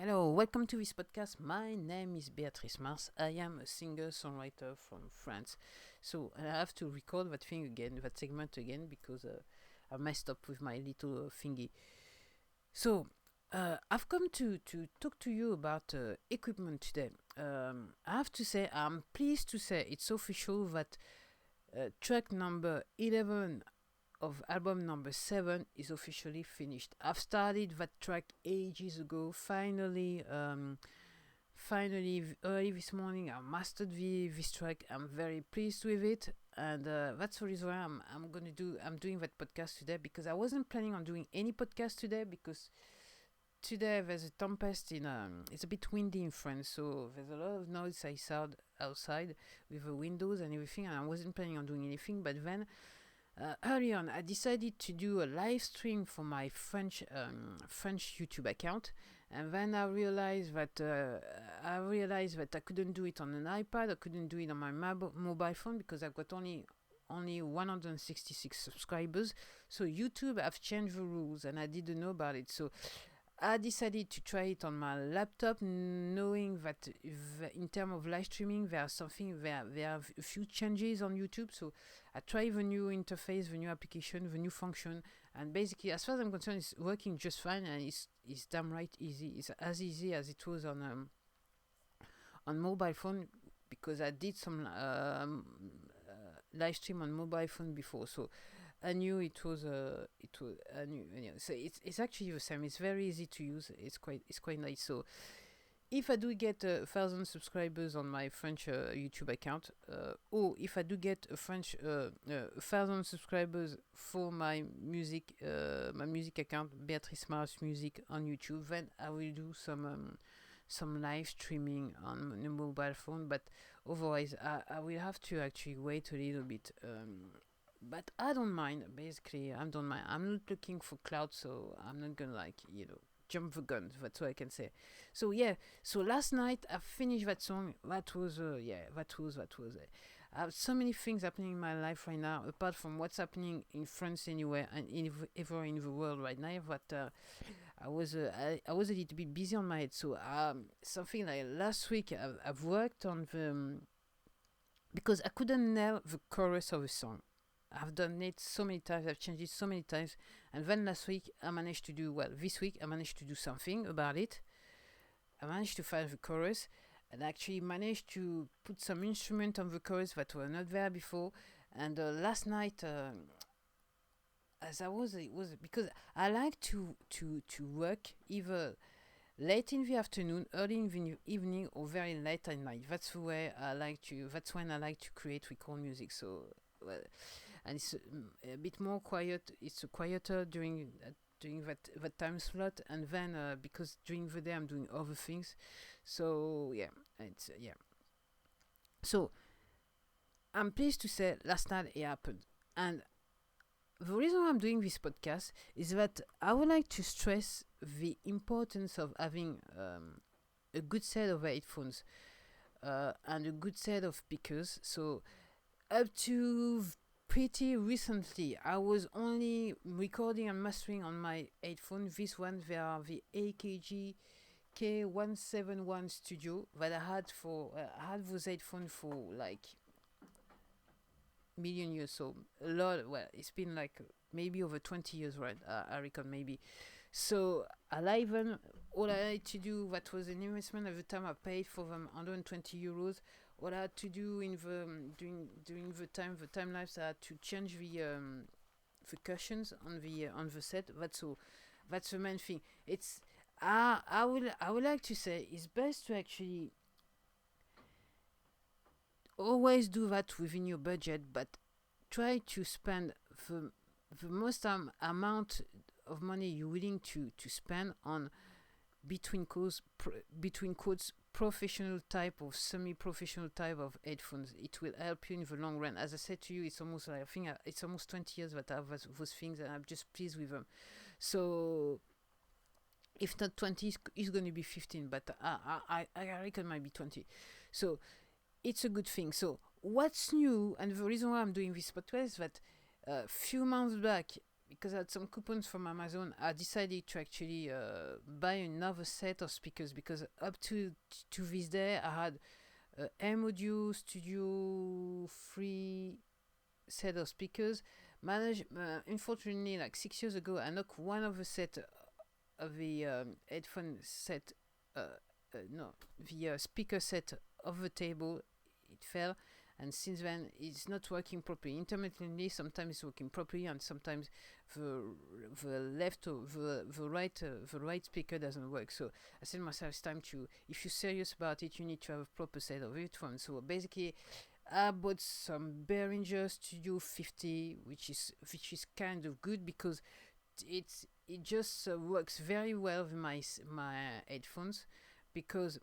Hello, welcome to this podcast. My name is Beatrice Marse. I am a singer-songwriter from France. So I have to record that thing again, that segment again, because I messed up with my little thingy. So I've come to talk to you about equipment today. I have to say, I'm pleased to say it's official that track number 11 of album number 7 is officially finished. I've started that track ages ago. Finally, early this morning, I mastered this track. I'm very pleased with it, and that's the reason why I'm doing that podcast today, because I wasn't planning on doing any podcast today, because today there's a tempest it's a bit windy in France, so there's a lot of noise outside with the windows and everything, and I wasn't planning on doing anything. But then early on, I decided to do a live stream for my French YouTube account, and then I realized that I couldn't do it on an iPad. I couldn't do it on my mobile phone, because I've got only 166 subscribers. So YouTube have changed the rules, and I didn't know about it. So I decided to try it on my laptop, knowing that in terms of live streaming, there are a few changes on YouTube. So I tried the new interface, the new application, the new function, and basically, as far as I'm concerned, it's working just fine, and it's damn right easy. It's as easy as it was on mobile phone, because I did some live stream on mobile phone before. So I knew it was I knew, so it's actually the same. It's very easy to use. It's quite nice. So if I do get 1,000 subscribers on my French YouTube account, or if I do get 1,000 subscribers for my music account, Beatrice Marse Music on YouTube, then I will do some live streaming on the mobile phone. But otherwise, I will have to actually wait a little bit. But I don't mind. Basically, I don't mind. I'm not looking for clout, so I'm not gonna jump the gun. That's what I can say. So yeah. So last night I finished that song. That was I have so many things happening in my life right now, apart from what's happening in France anywhere and ever in the world right now. But I was a little bit busy on my head. So something like last week, I've worked on because I couldn't nail the chorus of a song. I've done it so many times, I've changed it so many times, and then this week I managed to do something about it. I managed to find the chorus, and actually managed to put some instrument on the chorus that were not there before. And last night, it was because I like to work either late in the afternoon, early in the evening, or very late at night. That's the way I like to. That's when I like to record music. So, well, and it's a bit more quiet. It's quieter during that time slot, and then because during the day I'm doing other things. So yeah, it's yeah. So I'm pleased to say last night it happened, and the reason why I'm doing this podcast is that I would like to stress the importance of having a good set of headphones and a good set of speakers. So up to pretty recently, I was only recording and mastering on my headphone. This one, they are the AKG K171 Studio that I had those headphones for like million years. So a lot. Well, it's been like maybe over 20 years, right? I reckon maybe. So I like them. All I had to do, that was an investment at the time. I paid for them 120 euros. What I had to do in the during the time lapse, I had to change the cushions on the set. That's the main thing. It's I would like to say it's best to actually always do that within your budget, but try to spend the most amount of money you're willing to spend on between quotes professional type or semi-professional type of headphones. It will help you in the long run. As I said to you, it's almost like, I think it's almost 20 years that I have those things, and I'm just pleased with them. So if not 20, it's going to be 15, but I reckon it might be 20. So it's a good thing. So what's new, and the reason why I'm doing this podcast is that a few months back, because I had some coupons from Amazon, I decided to actually buy another set of speakers, because up to this day I had M Audio Studio 3 set of speakers. Unfortunately, like 6 years ago, I knocked one of the set of the headphone set, no, the speaker set of the table. It fell, and since then it's not working properly. Intermittently, sometimes it's working properly, and sometimes the left or the right speaker doesn't work. So I said to myself, it's time to, if you're serious about it, you need to have a proper set of headphones. So basically, I bought some Behringer Studio 50, which is kind of good, because it just works very well with my headphones, because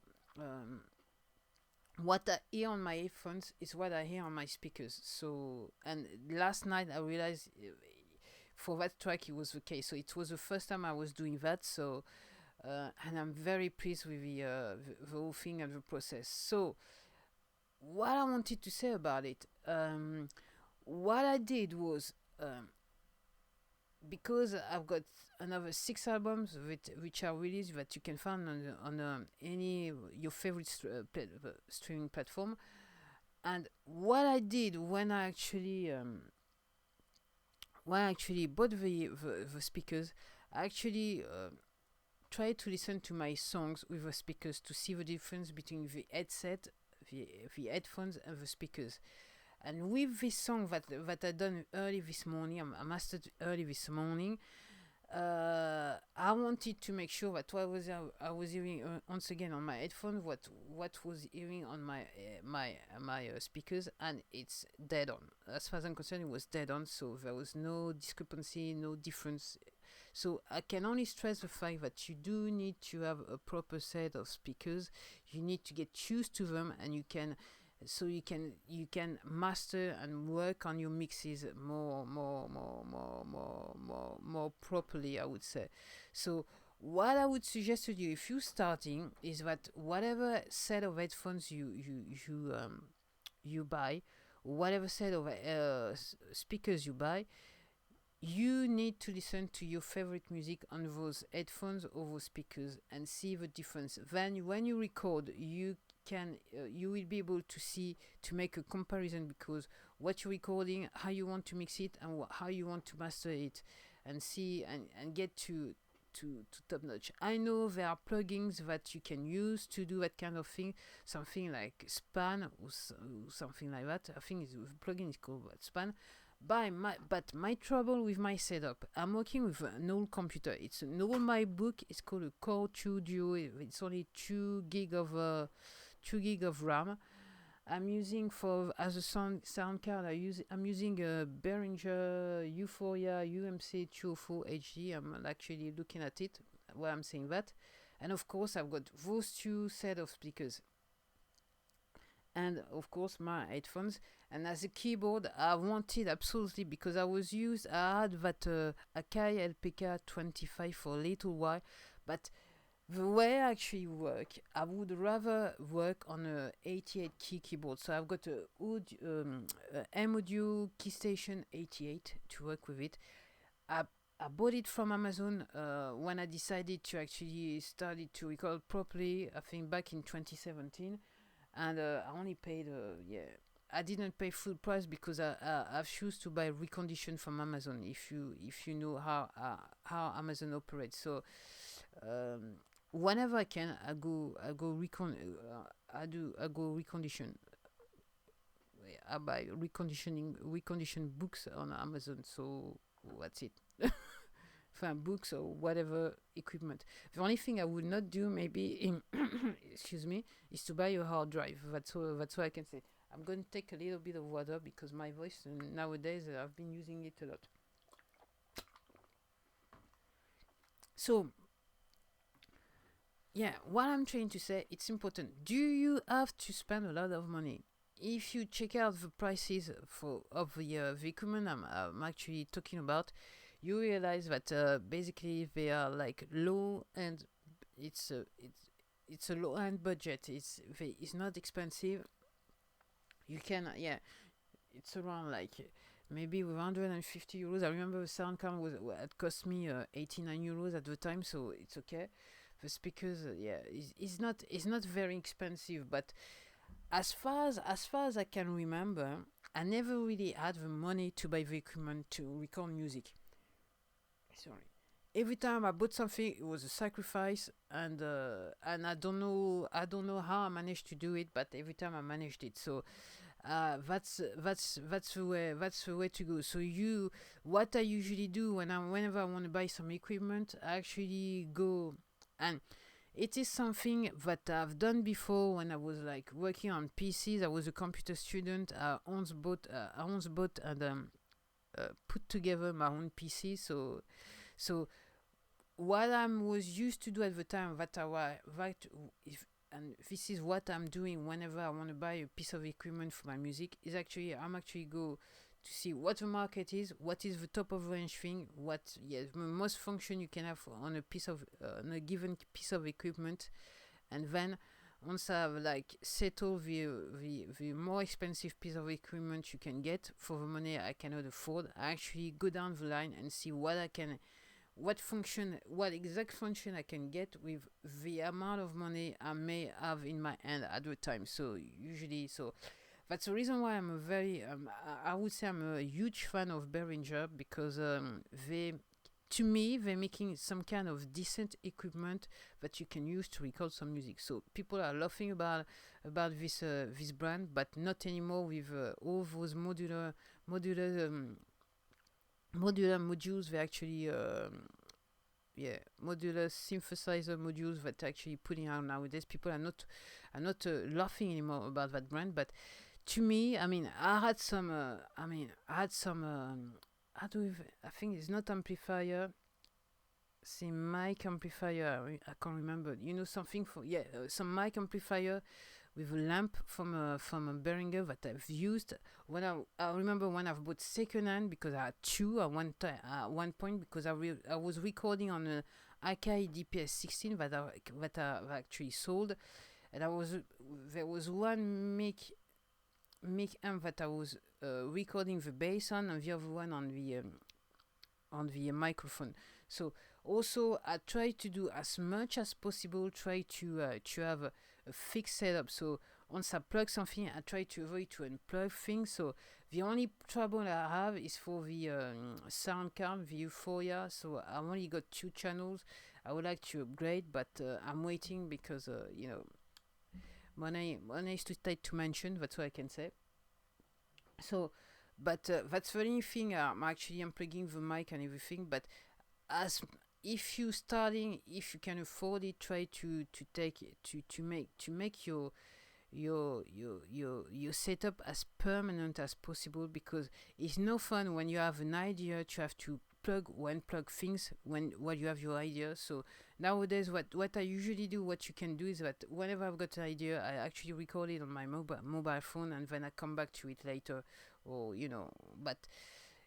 what I hear on my headphones is what I hear on my speakers. So, and last night I realized for that track it was the case. So it was the first time I was doing that. So, and I'm very pleased with the whole thing and the process. So, what I wanted to say about it, what I did was, because I've got another 6 albums which are released, that you can find on any your favorite streaming platform. And what I did when I actually bought the speakers, I actually tried to listen to my songs with the speakers to see the difference between the headset, the headphones, and the speakers. And with this song that I done early this morning, I mastered early this morning, I wanted to make sure that what I was hearing once again on my headphone, what was hearing on my speakers, and it's dead on. As far as I'm concerned, it was dead on. So there was no discrepancy, no difference. So I can only stress the fact that you do need to have a proper set of speakers. You need to get used to them, and you can master and work on your mixes more properly, I would say. So what I would suggest to you, if you're starting, is that whatever set of headphones you buy, whatever set of speakers you buy, you need to listen to your favorite music on those headphones or those speakers and see the difference. Then when you record, you will be able to make a comparison, because what you're recording, how you want to mix it, and how you want to master it, and see and get to top notch. I know there are plugins that you can use to do that kind of thing, something like Span or something like that. I think the plugin is called Span. But my trouble with my setup, I'm working with an old computer. It's an old MacBook. It's called a Core 2 Duo. It's only 2 gig of RAM. I'm using as a sound card. I'm using a Behringer Euphoria UMC 204 HD. I'm actually looking at it while I'm saying that, and of course I've got those two set of speakers, and of course my headphones. And as a keyboard, I wanted absolutely, because I had that Akai LPK 25 for a little while, but the way I actually work, I would rather work on a 88 key keyboard. So I've got a M Audio Keystation 88 to work with it. I bought it from Amazon when I decided to actually started to record properly, I think back in 2017. And I only paid, I didn't pay full price, because I've choose to buy recondition from Amazon. If you know how Amazon operates, so whenever I can, I go recondition. I buy recondition books on Amazon. So that's it. Books or whatever equipment. The only thing I would not do, maybe, excuse me, is to buy a hard drive. That's all I can say. I'm going to take a little bit of water, because my voice nowadays, I've been using it a lot. So, yeah, what I'm trying to say, it's important. Do you have to spend a lot of money? If you check out the prices of the equipment I'm actually talking about, you realize that basically they are like low end. It's a low end budget. It's not expensive. You can it's around like maybe with 150 euros. I remember the sound card was it cost me 89 euros at the time, so it's okay. The speakers, yeah, it's not very expensive, but as far as I can remember, I never really had the money to buy the equipment to record music. Sorry. Every time I bought something, it was a sacrifice, and I don't know how I managed to do it, but every time I managed it. So that's the way to go. So what I usually do whenever I want to buy some equipment, I actually go, and it is something that I've done before when I was like working on PCs. I was a computer student. I once bought and put together my own PC. So what I was used to do at the time, if and this is what I'm doing whenever I want to buy a piece of equipment for my music, is actually I'm actually go to see what the market is, what is the top of range thing, what, yeah, the most function you can have on a given piece of equipment. And then once I've like settled the more expensive piece of equipment you can get for the money I cannot afford, I actually go down the line and see what exact function I can get with the amount of money I may have in my hand at the time. So usually, that's the reason why I would say I'm a huge fan of Behringer, because to me, they're making some kind of decent equipment that you can use to record some music. So people are laughing about this brand, but not anymore with all those modular modular modules. They actually yeah, modular synthesizer modules that actually putting out nowadays. People are not laughing anymore about that brand. But to me, I mean, how do I think it's not amplifier, say mic amplifier. I can't remember. Something for, yeah, some mic amplifier with a lamp from a Behringer that I've used I remember when I've bought secondhand, because I had two at one point, because I was recording on a Akai DPS 16 that I actually sold, and there was one mic amp that I was recording the bass on, and the other one on the microphone. So also I try to do as much as possible, try to have a fixed setup. So once I plug something, I try to avoid to unplug things. So the only trouble I have is for the sound card, the Euphoria. So I only got two channels. I would like to upgrade, but I'm waiting, because money is too tight to mention. That's what I can say. So, but that's the only thing. I'm actually unplugging the mic and everything. But as if you can afford it, try to take it to make your setup as permanent as possible, because it's no fun when you have an idea to have to plug things while you have your idea. So nowadays, what I usually do, what you can do, is that whenever I've got an idea, I actually record it on my mobile phone, and then I come back to it later, or but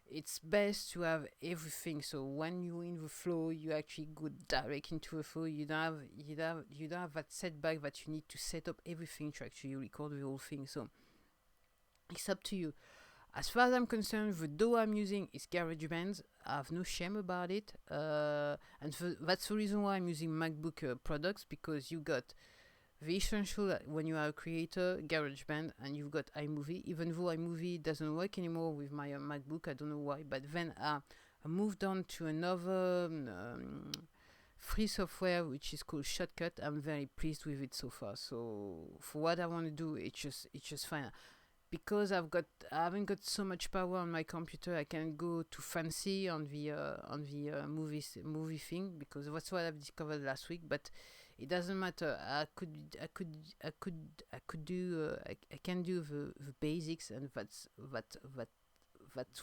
it's best to have everything. So when you're in the flow, you actually go direct into the flow. You don't have that setback that you need to set up everything to actually record the whole thing. So it's up to you. As far as I'm concerned, the DAW I'm using is GarageBand. I have no shame about it. That's the reason why I'm using MacBook products, because you got the essential when you are a creator, GarageBand, and you've got iMovie. Even though iMovie doesn't work anymore with my MacBook, I don't know why. But then I moved on to another free software, which is called Shotcut. I'm very pleased with it so far. So for what I want to do, it's just fine. Because I haven't got so much power on my computer, I can go too fancy on the movie thing, because that's what I've discovered last week. But it doesn't matter. I can do the basics, and that's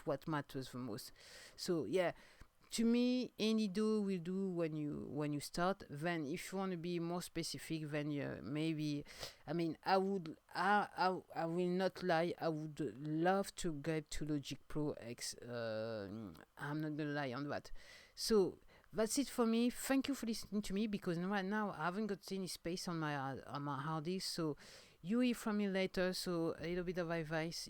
what matters the most. So yeah, to me, any DAW will do when you start. Then if you want to be more specific, then maybe, I mean, I will not lie, I would love to get to Logic Pro X. I'm not gonna lie on that. So that's it for me. Thank you for listening to me, because right now I haven't got any space on my hard disk. So you hear from me later. So a little bit of advice: